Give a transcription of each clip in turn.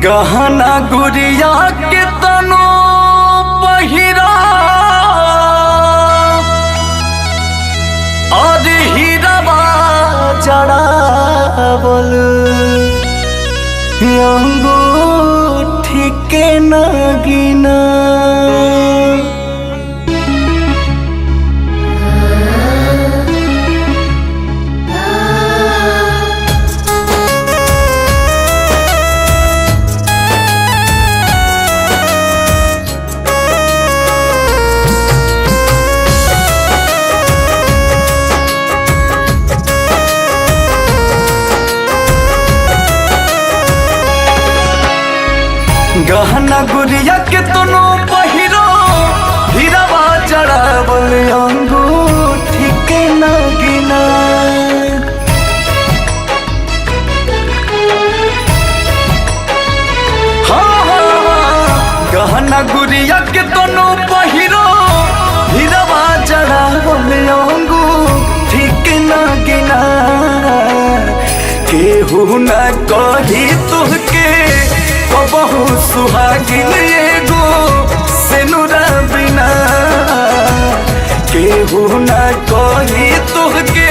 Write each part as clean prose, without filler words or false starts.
गहना गुड़िया के तनो पहिरा और हीराबा जड़ावल अंगूठी के नगीना गहना गुड़िया के तनो पहिरो हीराबा जड़ावल अंगूठी के नगीना गहना गुड़िया के तनो पहिरो हीराबा जड़ावल अंगूठी के नगीना केहू न कही तुहके बहु सुहागिन एगो सेनुरा बिना केहू न कही तुहके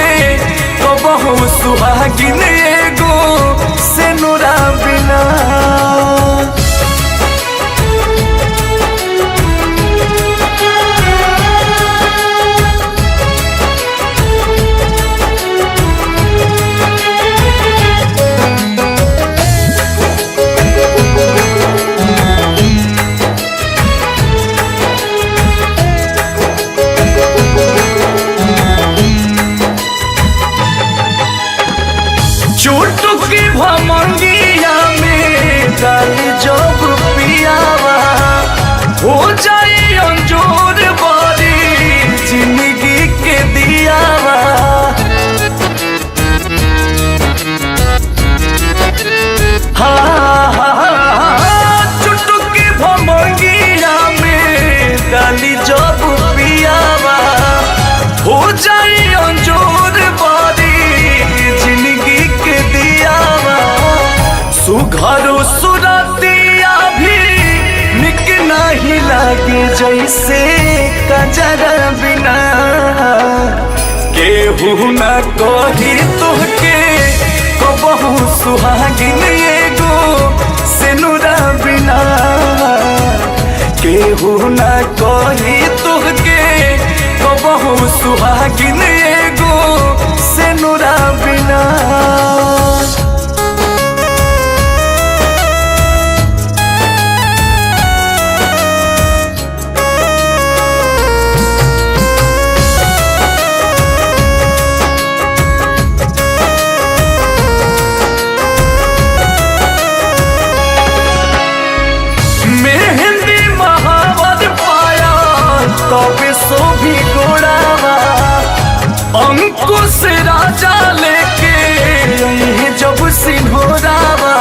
बहु सुहागिन एगो सेनुरा बिना चुटकी भमंगिया में डाली जब पियावा हो जाए अंजोर बड़ी जिंदगी के दियावा चुटकी भमंगिया में डाली जब पियावा हो जाए अंजोर बड़ी सुघरो सुरतिया भी निक नहीं लागे जैसे कजरा बिना केहू न कही तुहके बहु सुहागिन एगो सेनुरा बिना केहू न कही तुहके बहु सुहागिन एगो सेनुरा बिना तबे सो भी गोड़ावा अंकुश राजा लेके जब सिंहोरावा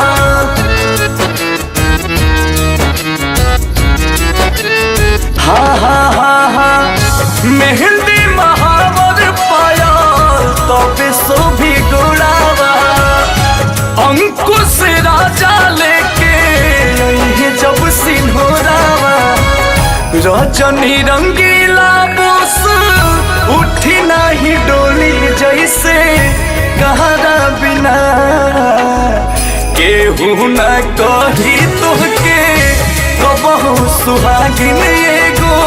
हा मेहंदी महावर पाया तबे सो भी गोड़ावा अंकुश राजा लेके जब सिंहोरावा रजनी रंगीला बोस उठी नहीं डोली जैसे कहरा बिना केहू न कही तुहके बहु सुहागिन एगो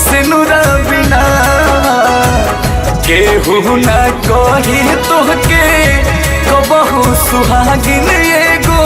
सेनुरा बिना केहू न कही तुहके बहु सुहागिन एगो